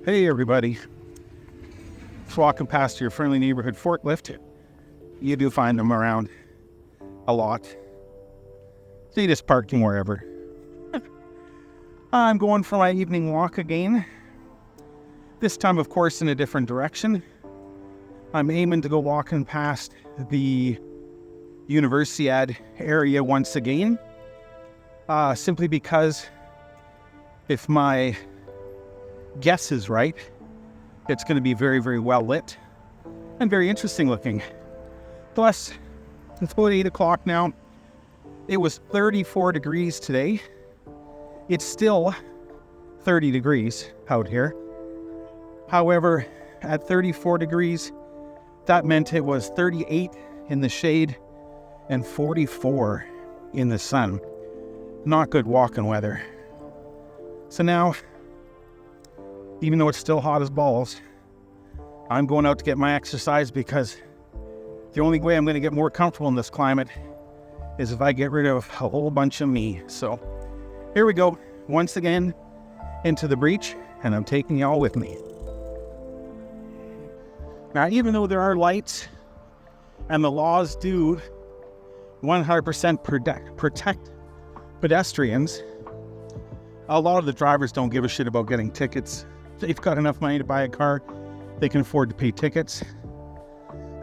Hey everybody, just walking past your friendly neighborhood forklift. You do find them around a lot. So you just park them wherever. I'm going for my evening walk again. This time, of course, in a different direction. I'm aiming to go walking past the Universiad area once again. Simply because if my guess is right, it's going to be very, very well lit and very interesting looking. Plus, it's about 8 o'clock now. It was 34 degrees today. It's still 30 degrees out here. However, at 34 degrees, that meant it was 38 in the shade and 44 in the sun. Not good walking weather. So now, even though it's still hot as balls, I'm going out to get my exercise because the only way I'm going to get more comfortable in this climate is if I get rid of a whole bunch of me. So here we go, once again, into the breach, and I'm taking y'all with me. Now, even though there are lights and the laws do 100% protect pedestrians, a lot of the drivers don't give a shit about getting tickets. They've got enough money to buy a car, they can afford to pay tickets.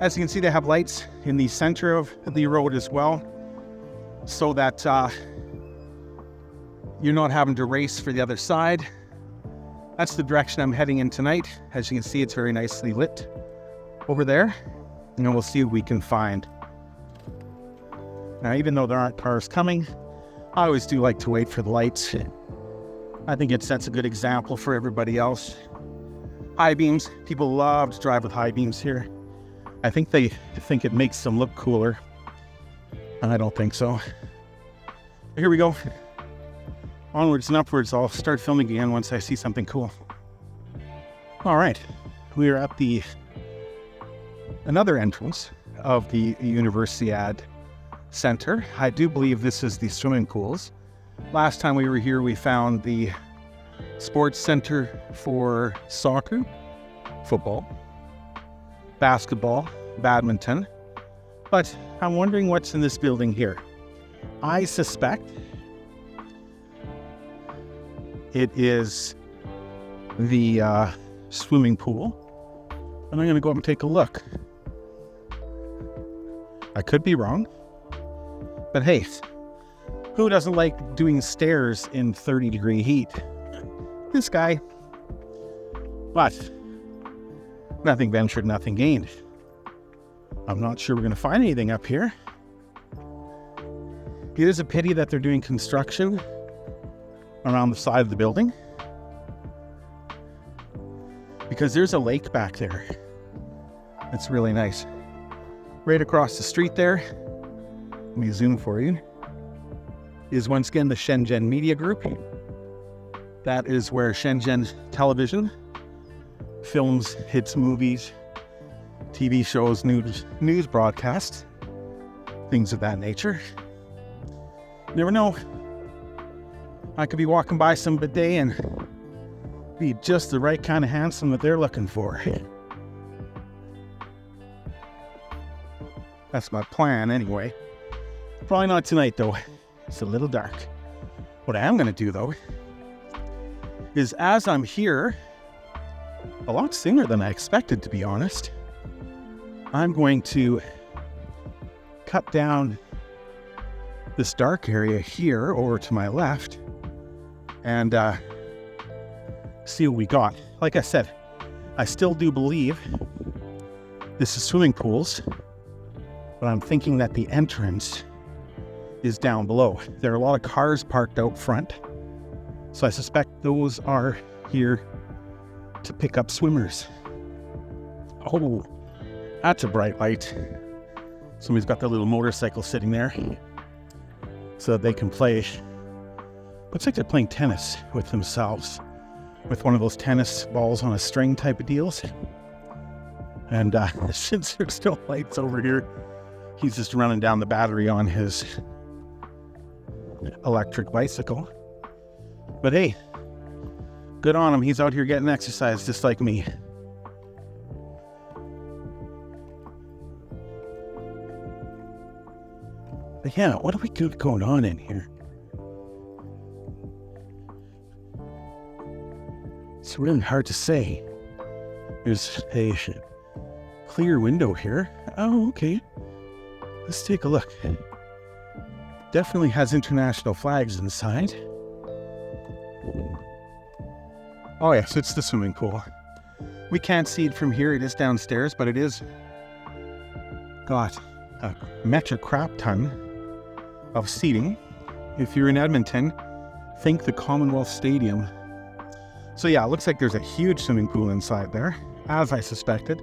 As you can see, they have lights in the center of the road as well, so that you're not having to race for the other side. That's the direction I'm heading in tonight. As you can see, it's very nicely lit over there, and we'll see what we can find. Now, even though there aren't cars coming, I always do like to wait for the lights. I think it sets a good example for everybody else. High beams, people love to drive with high beams here. I think they think it makes them look cooler. I don't think so. Here we go. Onwards and upwards. I'll start filming again once I see something cool. All right, we are at another entrance of the Universiad Center. I do believe this is the swimming pools. Last time we were here, we found the sports center for soccer, football, basketball, badminton. But I'm wondering what's in this building here. I suspect it is the swimming pool. And I'm going to go up and take a look. I could be wrong. But hey, who doesn't like doing stairs in 30-degree heat? This guy. But nothing ventured, nothing gained. I'm not sure we're going to find anything up here. It is a pity that they're doing construction around the side of the building, because there's a lake back there. It's really nice. Right across the street there, let me zoom for you, is once again the Shenzhen Media Group. That is where Shenzhen Television films its movies, TV shows, news broadcasts, things of that nature. You never know. I could be walking by some bidet and be just the right kind of handsome that they're looking for. That's my plan anyway. Probably not tonight though. It's a little dark. What I am going to do though is, as I'm here, a lot sooner than I expected, to be honest, I'm going to cut down this dark area here over to my left and see what we got. Like I said, I still do believe this is swimming pools, but I'm thinking that the entrance is down below. There are a lot of cars parked out front, so I suspect those are here to pick up swimmers. Oh, that's a bright light. Somebody's got their little motorcycle sitting there so that they can play. Looks like they're playing tennis with themselves, with one of those tennis balls on a string type of deals. And since there's still lights over here, he's just running down the battery on his electric bicycle. But hey, Good on him. He's out here getting exercise just like me. But yeah, what do we got going on in here? It's really hard to say. There's a clear window here. Oh, okay. Let's take a look. Definitely has international flags inside. Oh yes, it's the swimming pool. We can't see it from here. It is downstairs, but it is got a metric crap ton of seating. If you're in Edmonton, think the Commonwealth Stadium. So yeah, it looks like there's a huge swimming pool inside there, as I suspected.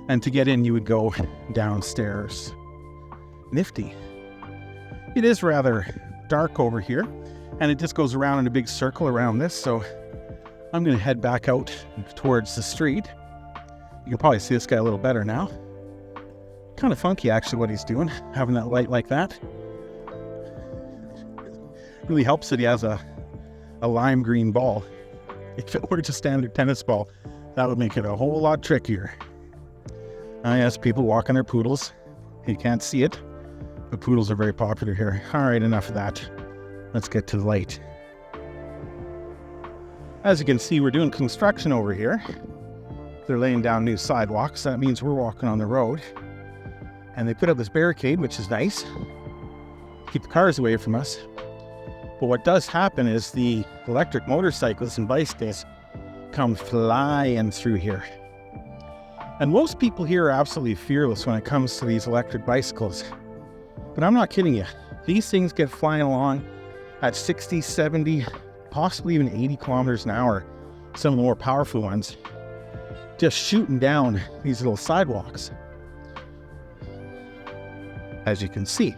And to get in, you would go downstairs. Nifty. It is rather dark over here, and it just goes around in a big circle around this, so I'm going to head back out towards the street. You can probably see this guy a little better now. Kind of funky, actually, what he's doing, having that light like that. Really helps that he has a lime green ball. If it were just a standard tennis ball, that would make it a whole lot trickier. Yes, people walking their poodles. You can't see it, but poodles are very popular here. All right, enough of that. Let's get to the light. As you can see, we're doing construction over here. They're laying down new sidewalks. That means we're walking on the road. And they put up this barricade, which is nice. Keep the cars away from us. But what does happen is the electric motorcyclists and bicycles come flying through here. And most people here are absolutely fearless when it comes to these electric bicycles. But I'm not kidding you. These things get flying along at 60, 70, possibly even 80 kilometers an hour. Some of the more powerful ones. Just shooting down these little sidewalks. As you can see.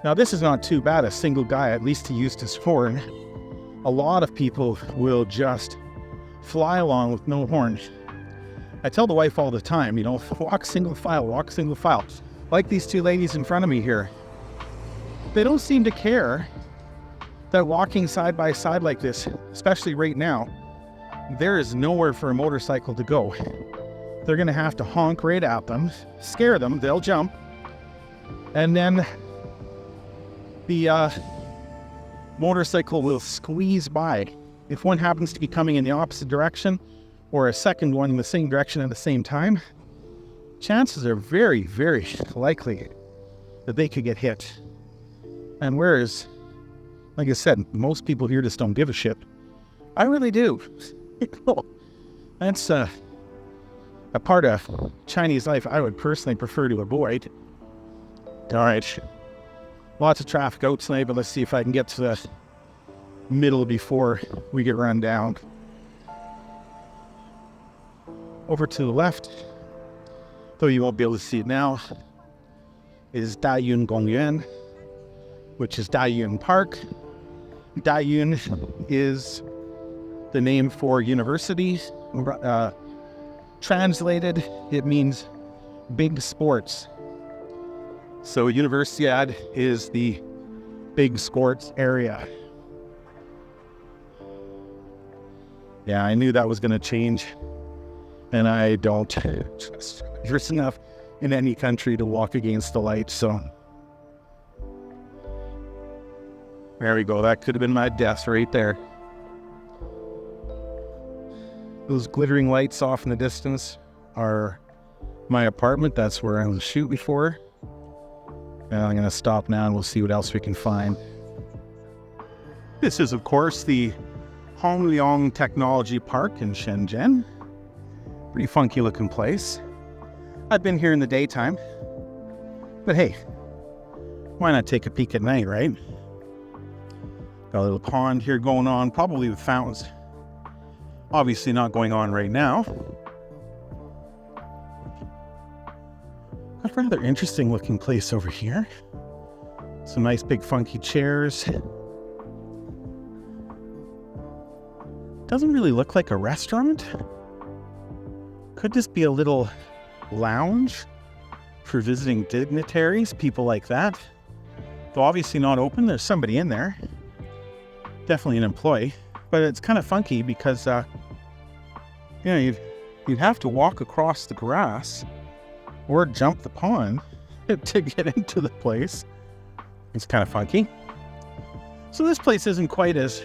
Now this is not too bad, a single guy, at least he used his horn. A lot of people will just fly along with no horn. I tell the wife all the time, walk single file, walk single file. Like these two ladies in front of me here. They don't seem to care that walking side by side like this, especially right now, there is nowhere for a motorcycle to go. They're gonna have to honk right at them, scare them, they'll jump, and then the motorcycle will squeeze by. If one happens to be coming in the opposite direction, or a second one in the same direction at the same time, chances are very, very likely that they could get hit. And whereas, like I said, most people here just don't give a shit. I really do. That's a part of Chinese life I would personally prefer to avoid. All right. Lots of traffic out tonight, but let's see if I can get to the middle before we get run down. Over to the left, though you won't be able to see it now, is DaYun Gongyuan, which is DaYun Park. DaYun is the name for university. Translated, it means big sports. So Universiad is the big sports area. Yeah, I knew that was going to change. And I don't trust enough in any country to walk against the light, so. There we go. That could have been my death right there. Those glittering lights off in the distance are my apartment. That's where I was shooting for. And I'm going to stop now and we'll see what else we can find. This is, of course, the Hongliang Technology Park in Shenzhen. Pretty funky looking place. I've been here in the daytime. But hey, why not take a peek at night, right? Got a little pond here going on, probably with fountains. Obviously not going on right now. Got a rather interesting looking place over here. Some nice big funky chairs. Doesn't really look like a restaurant. Could just be a little lounge for visiting dignitaries, people like that. Though obviously not open, there's somebody in there. Definitely an employee. But it's kind of funky because, you'd have to walk across the grass or jump the pond to get into the place. It's kind of funky. So this place isn't quite as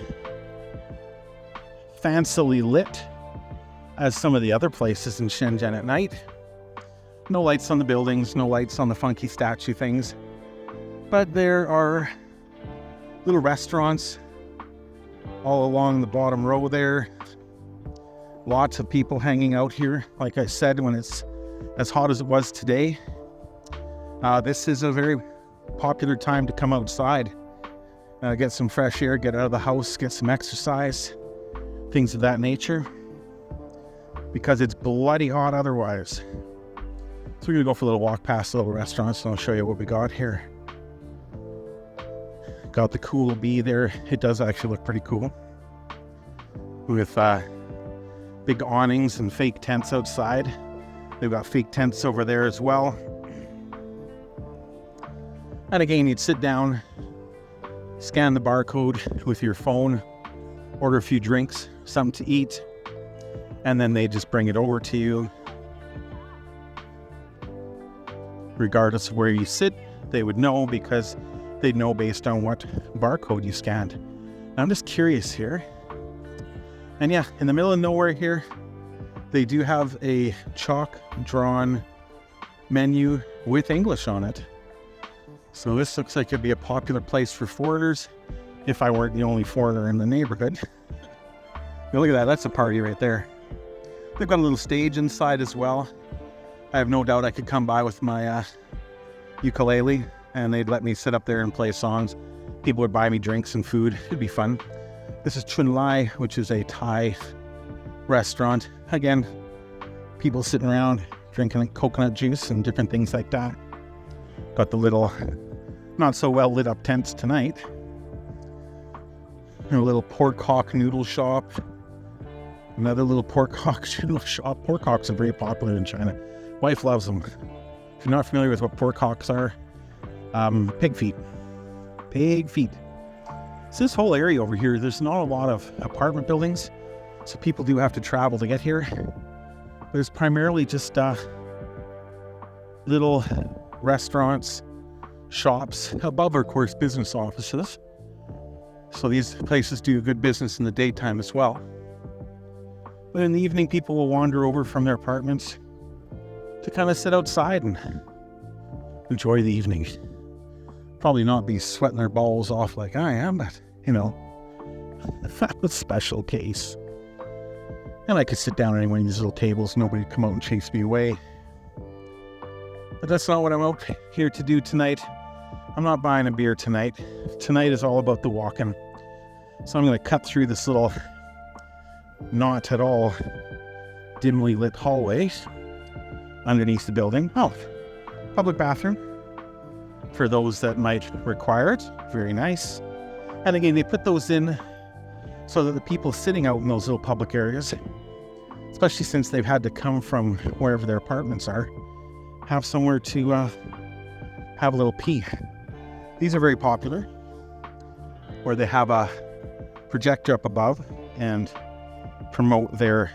fancily lit as some of the other places in Shenzhen at night. No lights on the buildings, no lights on the funky statue things. But there are little restaurants all along the bottom row there. Lots of people hanging out here. Like I said, when it's as hot as it was today, this is a very popular time to come outside, get some fresh air, get out of the house, get some exercise, things of that nature, because it's bloody hot otherwise. So we're gonna go for a little walk past the little restaurants and I'll show you what we got here. Got the cool bee there. It does actually look pretty cool. With big awnings and fake tents outside. They've got fake tents over there as well. And again, you'd sit down, scan the barcode with your phone, order a few drinks, something to eat, and then they just bring it over to you. Regardless of where you sit, they would know because they'd know based on what barcode you scanned. I'm just curious here. And yeah, in the middle of nowhere here, they do have a chalk-drawn menu with English on it. So this looks like it'd be a popular place for foreigners if I weren't the only foreigner in the neighborhood. Look at that, that's a party right there. They've got a little stage inside as well. I have no doubt I could come by with my ukulele and they'd let me sit up there and play songs. People would buy me drinks and food. It'd be fun. This is Chun Lai, which is a Thai restaurant. Again, people sitting around drinking coconut juice and different things like that. Got the little, not so well lit up tents tonight. A little pork hawk noodle shop. Another little pork hawk noodle shop. Pork hawks are very popular in China. Wife loves them. If you're not familiar with what pork hawks are, pig feet. Pig feet. So this whole area over here, there's not a lot of apartment buildings, so people do have to travel to get here. There's primarily just little restaurants, shops, above, of course, business offices. So these places do good business in the daytime as well. But in the evening, people will wander over from their apartments to kind of sit outside and enjoy the evening. Probably not be sweating their balls off like I am, but, that's a special case. And I could sit down at any one of these little tables. Nobody would come out and chase me away. But that's not what I'm out here to do tonight. I'm not buying a beer tonight. Tonight is all about the walking. So I'm going to cut through this little not at all dimly lit hallway underneath the building. Oh, public bathroom for those that might require it. Very nice. And again, they put those in so that the people sitting out in those little public areas, especially since they've had to come from wherever their apartments are, have somewhere to have a little pee. These are very popular, where they have a projector up above and promote their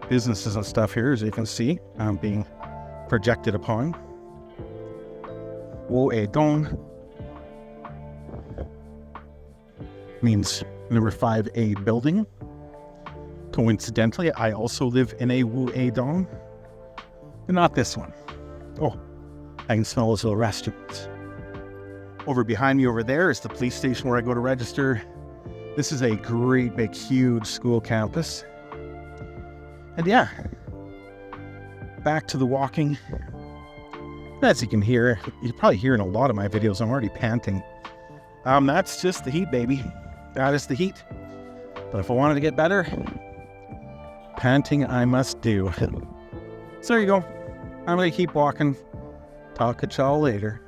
businesses and stuff here, as you can see, being projected upon. Wo E Dong means number 5A building. Coincidentally, I also live in a Wu E Dong, but not this one. Oh, I can smell those little restaurants. Over behind me over there is the police station where I go to register. This is a great big huge school campus. And yeah, back to the walking. As you can hear, you probably hear in a lot of my videos, I'm already panting. That's just the heat, baby. That is the heat. But if I wanted to get better, panting I must do. So there you go. I'm going to keep walking. Talk to y'all later.